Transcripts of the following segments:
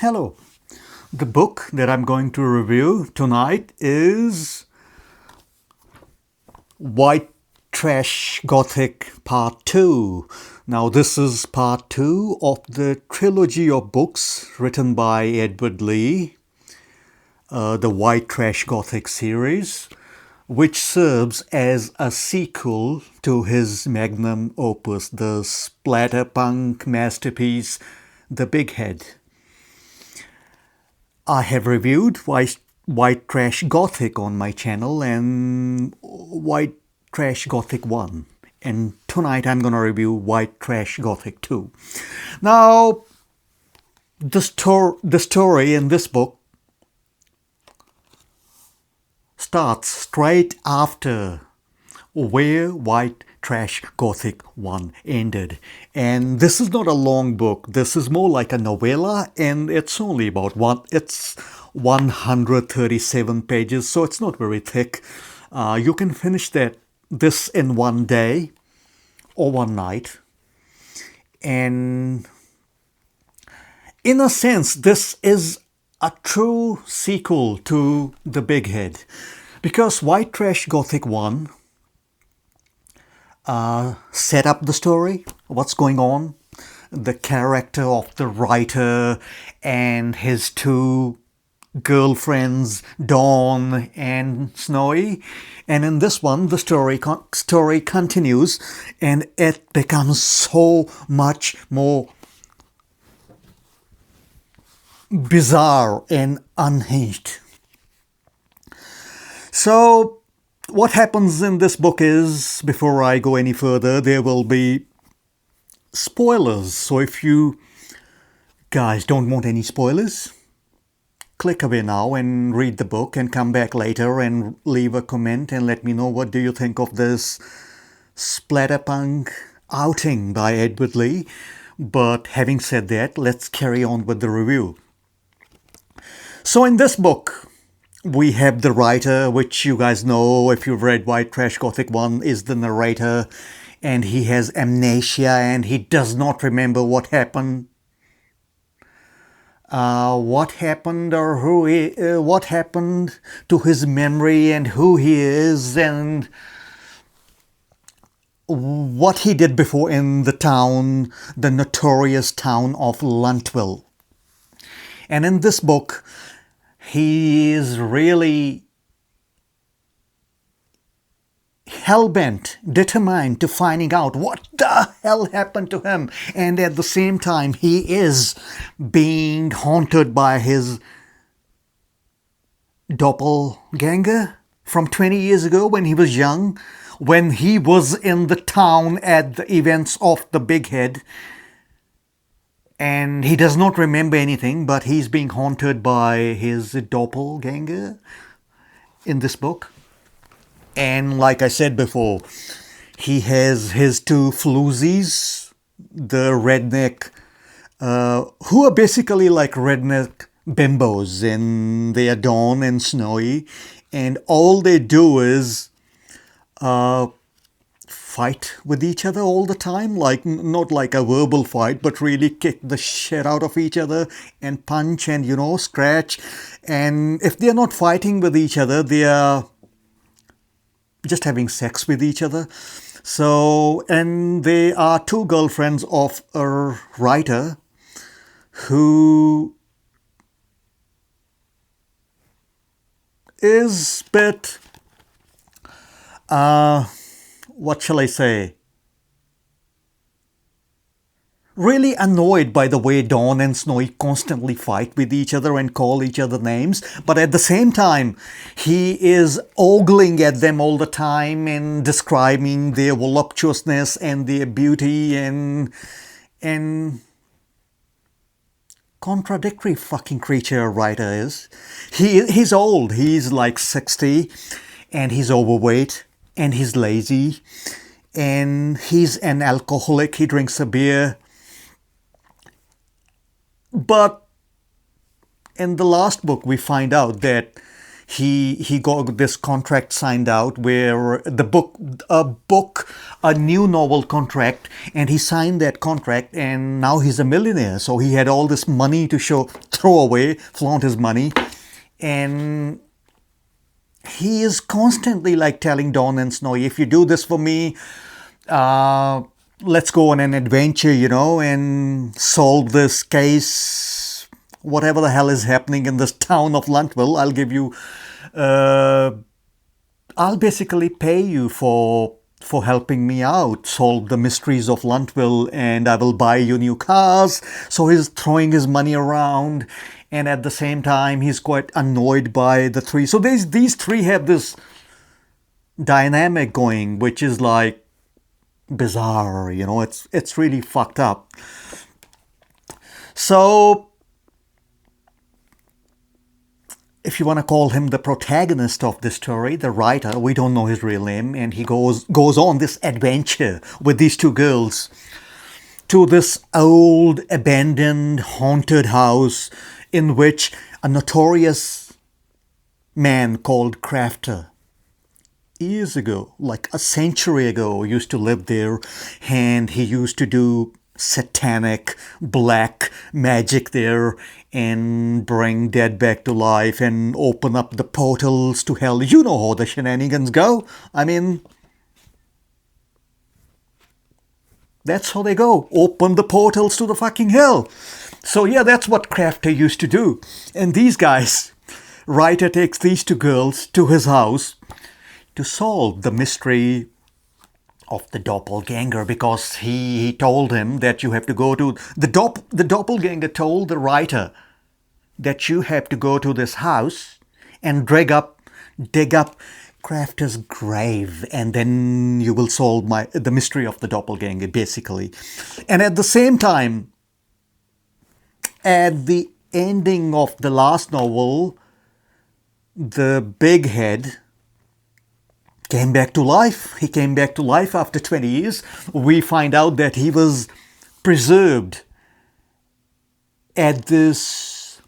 Hello. The book that I'm going to review tonight is White Trash Gothic Part 2. Now this is Part 2 of the trilogy of books written by Edward Lee, the White Trash Gothic series, which serves as a sequel to his Magnum Opus, the splatterpunk masterpiece, The Bighead. I have reviewed White Trash Gothic on my channel and White Trash Gothic 1. And tonight I'm going to review White Trash Gothic 2. Now, the story in this book starts straight after where White Trash Gothic 1 ended. And this is not a long book. This is more like a novella, and it's only about 137 pages, so it's not very thick. You can finish this in one day or one night. And in a sense, this is a true sequel to The Bighead, because White Trash Gothic 1 set up the story, what's going on, the character of the writer and his two girlfriends, Dawn and Snowy. And in this one, the story continues, and it becomes so much more bizarre and unhinged. So what happens in this book is, before I go any further, there will be spoilers. So if you guys don't want any spoilers, click away now and read the book and come back later and leave a comment and let me know what do you think of this splatterpunk outing by Edward Lee. But having said that, let's carry on with the review. So in this book, we have the writer, which you guys know if you've read White Trash Gothic 1, is the narrator, and he has amnesia and he does not remember what happened. What happened to his memory and who he is and what he did before in the town, the notorious town of Luntville. And in this book, he is really hell-bent, determined to finding out what the hell happened to him. And at the same time, he is being haunted by his doppelganger from 20 years ago when he was young, when he was in the town at the events of the Bighead. And he does not remember anything, but he's being haunted by his doppelganger in this book. And like I said before, he has his two floozies, the redneck, who are basically like redneck bimbos, and they are Dawn and Snowy, and all they do is fight with each other all the time, like not like a verbal fight, but really kick the shit out of each other and punch and, scratch. And if they're not fighting with each other, they are just having sex with each other. So, and they are two girlfriends of a writer who is a bit, what shall I say, really annoyed by the way Dawn and Snowy constantly fight with each other and call each other names. But at the same time, he is ogling at them all the time and describing their voluptuousness and their beauty and contradictory fucking creature a writer is. He's old. He's like 60 and he's overweight and he's lazy and he's an alcoholic. He drinks a beer. But in the last book, we find out that he got this contract signed out where a new novel contract, and he signed that contract, and now he's a millionaire. So he had all this money to show throw away, flaunt his money. And he is constantly like telling Dawn and Snowy, if you do this for me, let's go on an adventure, and solve this case. Whatever the hell is happening in this town of Luntville, I'll give you, I'll basically pay you for helping me out, solve the mysteries of Luntville, and I will buy you new cars. So he's throwing his money around, and at the same time, he's quite annoyed by the three. So these three have this dynamic going, which is like bizarre, it's really fucked up. So if you want to call him the protagonist of this story, the writer, we don't know his real name, and he goes on this adventure with these two girls to this old, abandoned, haunted house in which a notorious man called Crafter, years ago, like a century ago, used to live there, and he used to do satanic black magic there and bring dead back to life and open up the portals to hell. You know how the shenanigans go. I mean, that's how they go. Open the portals to the fucking hell. So yeah, that's what Crafter used to do. And these guys, writer takes these two girls to his house to solve the mystery of the doppelganger, because he told him that you have to go to the doppelganger told the writer that you have to go to this house and dig up Crafter's grave, and then you will solve the mystery of the doppelganger, basically. And at the same time, at the ending of the last novel, the Bighead came back to life. He came back to life after 20 years. We find out that he was preserved at this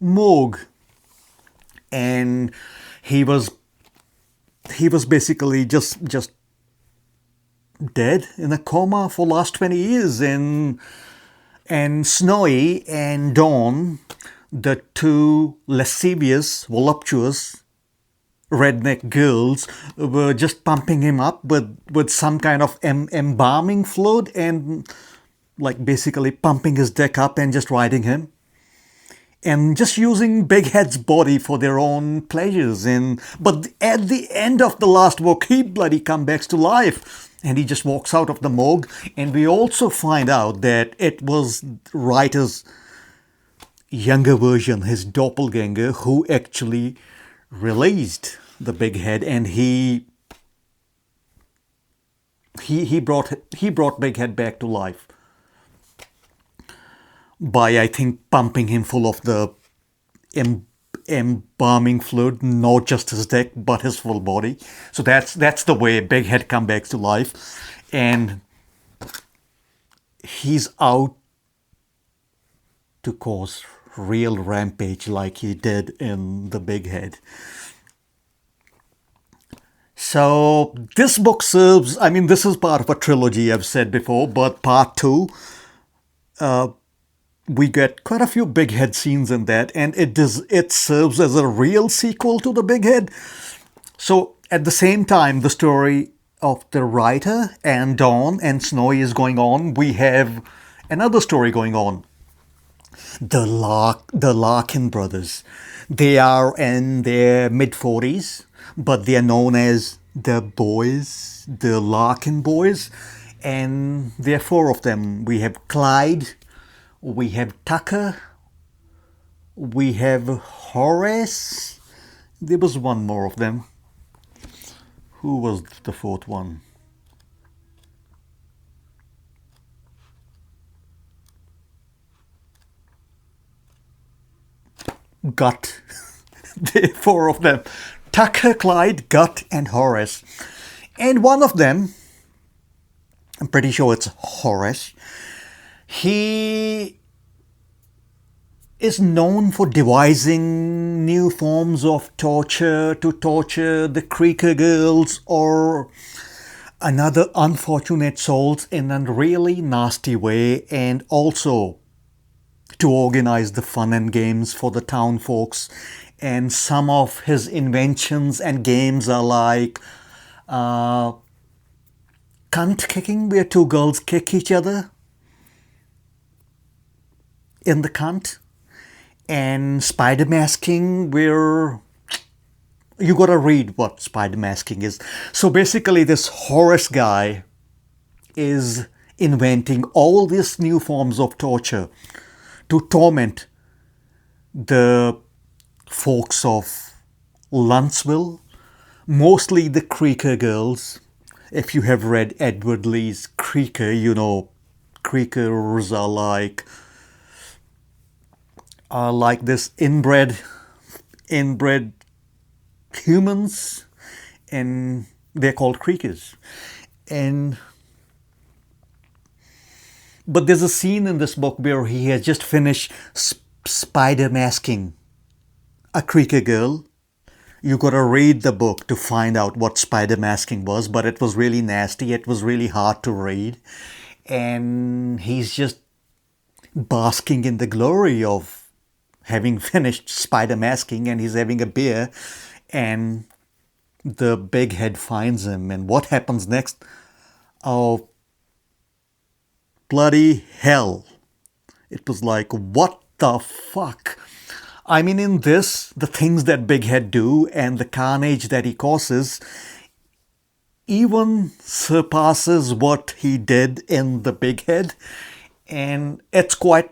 morgue, and he was basically just dead in a coma for last 20 years. And Snowy and Dawn, the two lascivious, voluptuous redneck girls, were just pumping him up with some kind of embalming fluid, and like basically pumping his dick up and just riding him, and just using Bighead's body for their own pleasures. But at the end of the last book, he bloody comes back to life, and he just walks out of the morgue. And we also find out that it was writer's younger version, his doppelganger, who actually released the Bighead, and he brought Bighead back to life by, I think, pumping him full of the embalming fluid, not just his dick but his full body. So that's the way Bighead comes back to life, and he's out to cause real rampage like he did in the Bighead. So this book serves, I mean, this is part of a trilogy, I've said before, but part 2, we get quite a few Bighead scenes in that, and it serves as a real sequel to the Bighead. So at the same time, the story of the writer and Dawn and Snowy is going on, we have another story going on. The Larkin brothers. They are in their mid-40s, but they are known as the boys, the Larkin boys. And there are 4 of them. We have Clyde, we have Tucker, we have Horace. There was one more of them. Who was the 4th one? Gut. There are 4 of them. Tucker, Clyde, Gut, and Horace. And one of them, I'm pretty sure it's Horace, he is known for devising new forms of torture to torture the Creaker girls or another unfortunate souls in a really nasty way, and also to organize the fun and games for the town folks. And some of his inventions and games are like cunt kicking, where two girls kick each other in the cunt, and spider masking, where you gotta read what spider masking is. So basically, this Horace guy is inventing all these new forms of torture to torment the folks of Luntville, mostly the Creaker girls. If you have read Edward Lee's Creaker, you know Creakers are like this inbred humans, and they're called Creakers. But there's a scene in this book where he has just finished spider masking a Creaker girl. You gotta read the book to find out what spider masking was, but it was really nasty. It was really hard to read. And he's just basking in the glory of having finished spider masking, and he's having a beer, and the Bighead finds him. And what happens next? Oh, bloody hell. It was like, what the fuck? I mean, in this, the things that Bighead do and the carnage that he causes even surpasses what he did in the Bighead. And it's quite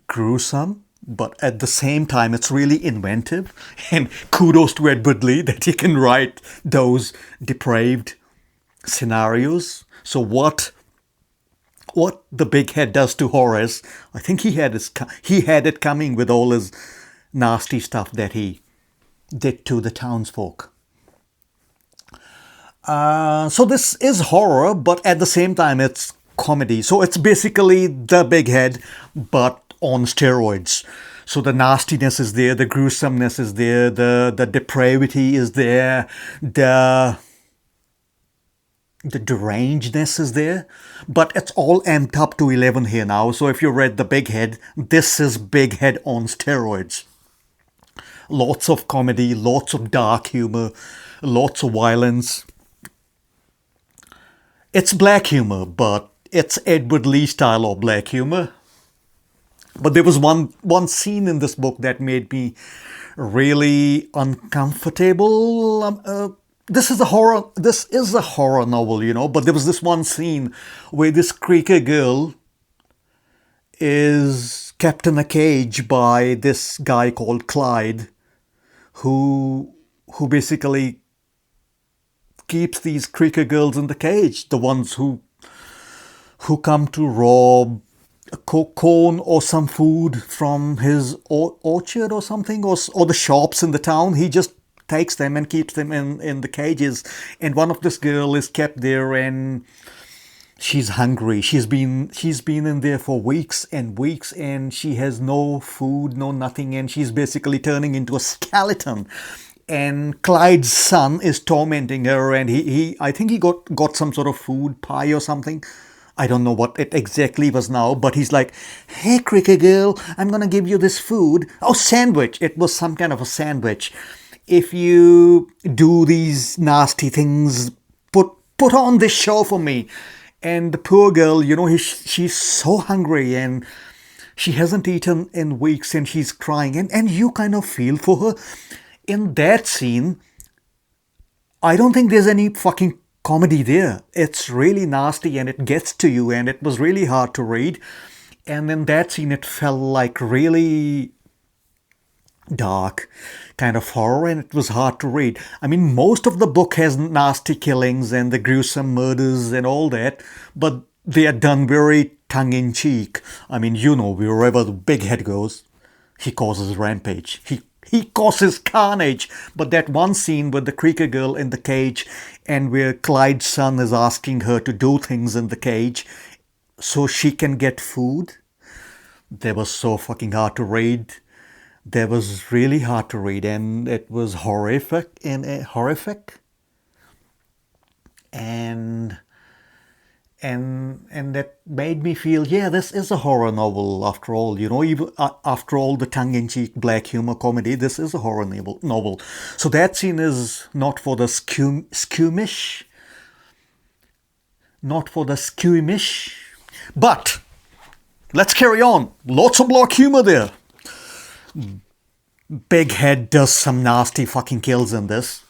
gruesome, but at the same time, it's really inventive. And kudos to Edward Lee that he can write those depraved scenarios. So what the Bighead does to Horace, I think he had it coming with all his nasty stuff that he did to the townsfolk. So this is horror, but at the same time it's comedy. So it's basically the Bighead, but on steroids. So the nastiness is there, the gruesomeness is there, the depravity is there, the derangedness is there, but it's all amped up to 11 here now. So if you read the Bighead, this is Bighead on steroids. Lots of comedy, lots of dark humor, lots of violence. It's black humor, but it's Edward Lee style of black humor. But there was one scene in this book that made me really uncomfortable. This is a horror novel, you know, but there was this one scene where this Creaker girl is kept in a cage by this guy called Clyde, who basically keeps these Creaker girls in the cage, the ones who come to rob a corn or some food from his orchard or something, or the shops in the town. He just takes them and keeps them in the cages. And one of this girl is kept there, and she's hungry. She's been in there for weeks and weeks, and she has no food, no nothing, and she's basically turning into a skeleton. And Clyde's son is tormenting her, and I think he got some sort of food pie or something. I don't know what it exactly was now, but he's like, "Hey, Creaker girl, I'm gonna give you this food." Oh, sandwich. It was some kind of a sandwich. If you do these nasty things, put on this show for me. And the poor girl, you know, she's so hungry, and she hasn't eaten in weeks, and she's crying, and you kind of feel for her. In that scene, I don't think there's any fucking comedy there. It's really nasty, and it gets to you, and it was really hard to read. And in that scene, it felt like really dark kind of horror, and it was hard to read. I mean, most of the book has nasty killings and the gruesome murders and all that, but they are done very tongue-in-cheek. I mean, you know, wherever the Bighead goes, he causes rampage. He causes carnage. But that one scene with the Creaker girl in the cage, and where Clyde's son is asking her to do things in the cage so she can get food, that was so fucking hard to read. That was really hard to read, and it was horrific. And and that made me feel, yeah, this is a horror novel after all. Even after all the tongue-in-cheek black humor comedy, this is a horror novel. So that scene is not for the squeamish, but let's carry on. Lots of black humor there. Bighead does some nasty fucking kills in this.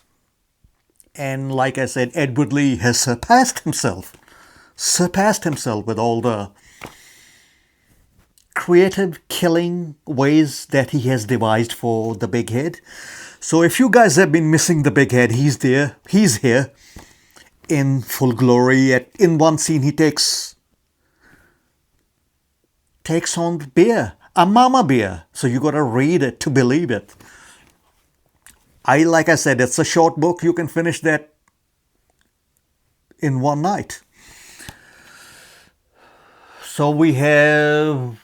And like I said, Edward Lee has surpassed himself with all the creative killing ways that he has devised for the Bighead. So if you guys have been missing the Bighead, he's here in full glory. In one scene he takes on bear, a mama bear. So you gotta read it to believe it. Like I said, it's a short book. You can finish that in one night. So we have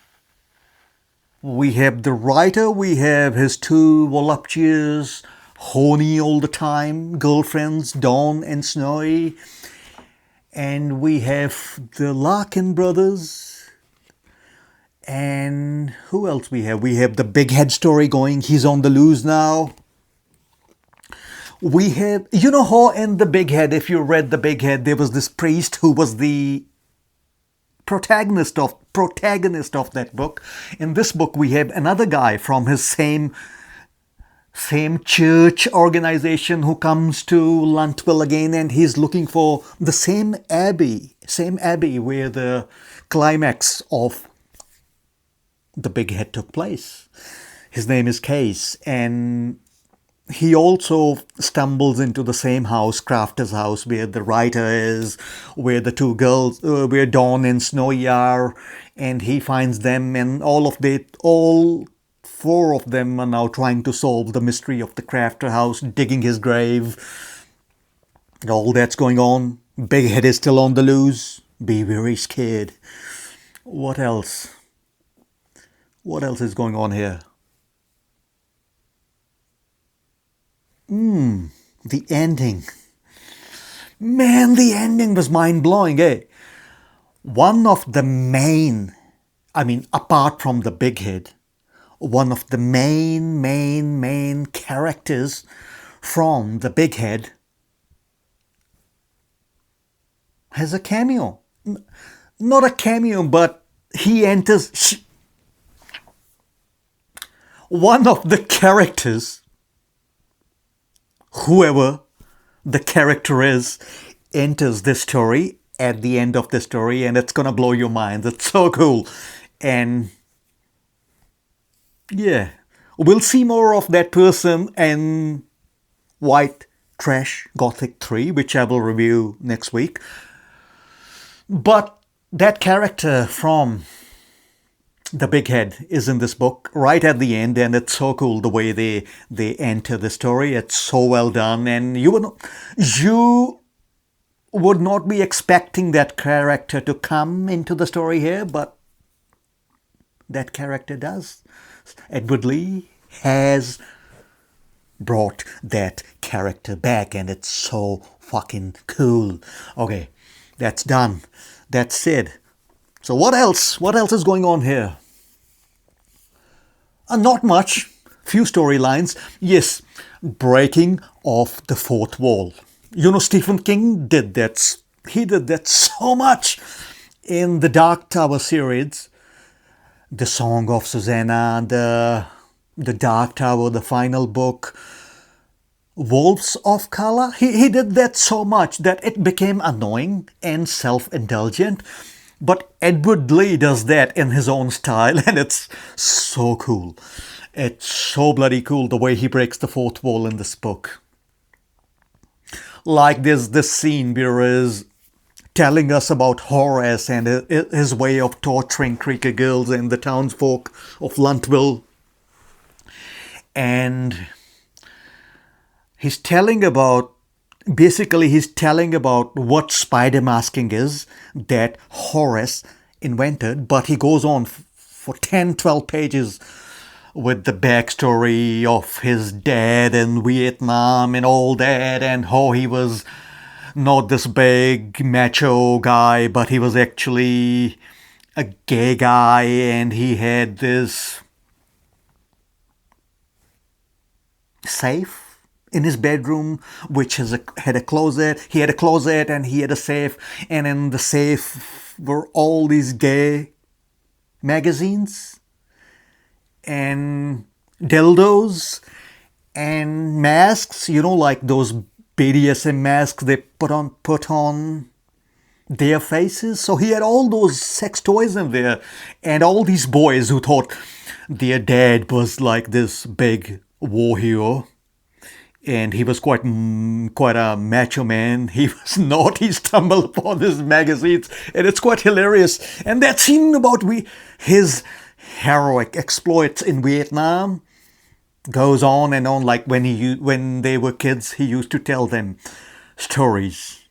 the writer, we have his two voluptuous, horny all the time girlfriends, Dawn and Snowy. And we have the Larkin brothers. And who else we have? We have the Bighead story going. He's on the loose now. We have, how in the Bighead, if you read the Bighead, there was this priest who was the protagonist of that book. In this book, we have another guy from his same church organization who comes to Luntville again, and he's looking for the same abbey where the climax of the Bighead took place. His name is Case, and he also stumbles into the same house, Crafter's house, where the writer is, where the two girls, where Dawn and Snowy are, and he finds them, and all four of them are now trying to solve the mystery of the Crafter house, digging his grave. All that's going on. Bighead is still on the loose. Be very scared. What else? What else is going on here? The ending. Man, the ending was mind-blowing, eh? One of the main, apart from the Bighead, one of the main characters from the Bighead has a cameo. Not a cameo, but he enters. One of the characters, whoever the character is, enters this story at the end of the story, and it's gonna blow your mind. It's so cool. And yeah, we'll see more of that person in White Trash Gothic 3, which I will review next week. But that character from the Bighead is in this book right at the end, and it's so cool the way they enter the story. It's so well done, and you would not be expecting that character to come into the story here, but that character does. Edward Lee has brought that character back, and it's so fucking cool. Okay, that's done. That's it. So what else? What else is going on here? Not much. Few storylines. Yes, breaking of the fourth wall. Stephen King did that. He did that so much in the Dark Tower series. The Song of Susanna, the Dark Tower, the final book, Wolves of Color. He did that so much that it became annoying and self-indulgent. But Edward Lee does that in his own style, and it's so cool. It's so bloody cool the way he breaks the fourth wall in this book. Like there's this scene where he's telling us about Horace and his way of torturing Creaker girls and the townsfolk of Luntville. And he's telling about what spider masking is that Horace invented, but he goes on for 10-12 pages with the backstory of his dad in Vietnam and all that, and how he was not this big macho guy, but he was actually a gay guy, and he had this safe in his bedroom, which had a closet. He had a closet and he had a safe, and in the safe were all these gay magazines and dildos and masks, like those BDSM masks they put on their faces. So he had all those sex toys in there, and all these boys who thought their dad was like this big war hero, and he was quite a macho man. He was not. He stumbled upon his magazines, and it's quite hilarious. And that scene about his heroic exploits in Vietnam goes on and on. Like when they were kids, he used to tell them stories.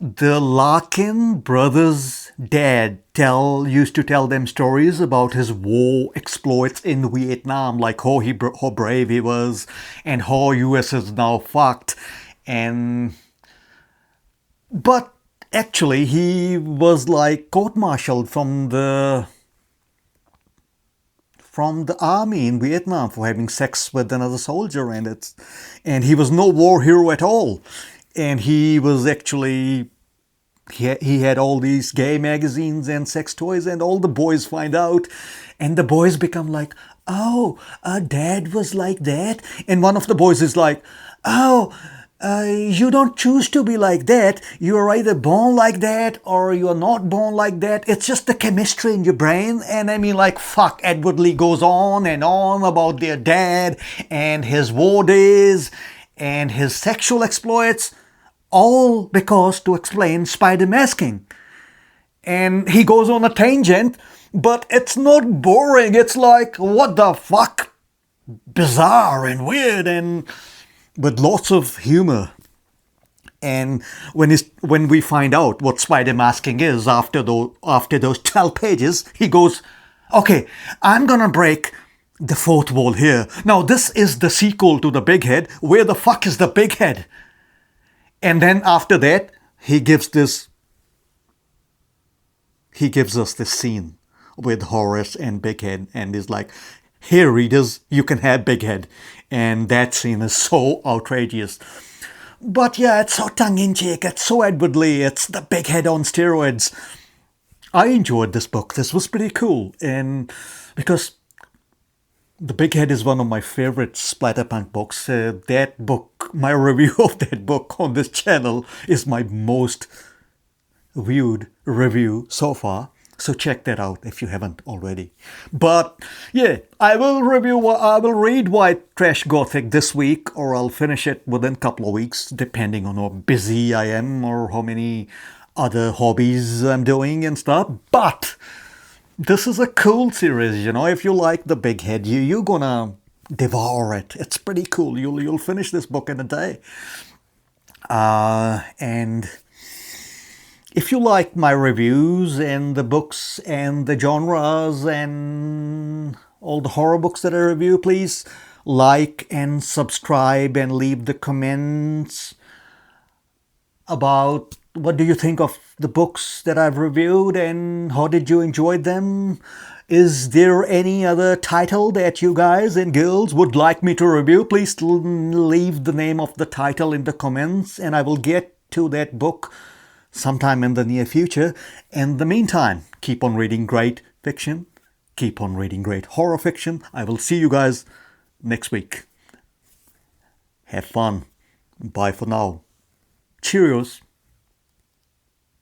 The Larkin brothers' dad used to tell them stories about his war exploits in Vietnam, like how brave he was, and how US is now fucked. But actually, he was like court-martialed from the army in Vietnam for having sex with another soldier, and he was no war hero at all. And he was actually, he had all these gay magazines and sex toys, and all the boys find out, and the boys become like, oh, dad was like that. And one of the boys is like, oh, you don't choose to be like that. You are either born like that or you are not born like that. It's just the chemistry in your brain. And I mean, like, fuck, Edward Lee goes on and on about their dad and his war days and his sexual exploits, all because to explain spider masking. And he goes on a tangent, but it's not boring. It's like, what the fuck? Bizarre and weird, and with lots of humor. And when we find out what spider masking is after those 12 pages, he goes, okay, I'm gonna break the fourth wall here. Now, this is the sequel to the Bighead. Where the fuck is the Bighead? And then after that, he gives us this scene with Horace and Bighead, and is like, here, readers, you can have Bighead. And that scene is so outrageous. But yeah, it's so tongue-in-cheek, it's so Edward Lee, it's the Bighead on steroids. I enjoyed this book. This was pretty cool, and because the Bighead is one of my favorite splatterpunk books. That book, my review of that book on this channel is my most viewed review so far. So check that out if you haven't already. But yeah, I will read White Trash Gothic this week, or I'll finish it within a couple of weeks, depending on how busy I am or how many other hobbies I'm doing and stuff. But this is a cool series, if you like the Bighead, you're gonna devour it. It's pretty cool. You'll finish this book in a day. And if you like my reviews and the books and the genres and all the horror books that I review, please like and subscribe and leave the comments about what do you think of the books that I've reviewed and how did you enjoy them? Is there any other title that you guys and girls would like me to review? Please leave the name of the title in the comments, and I will get to that book sometime in the near future. In the meantime, keep on reading great fiction. Keep on reading great horror fiction. I will see you guys next week. Have fun. Bye for now. Cheerios.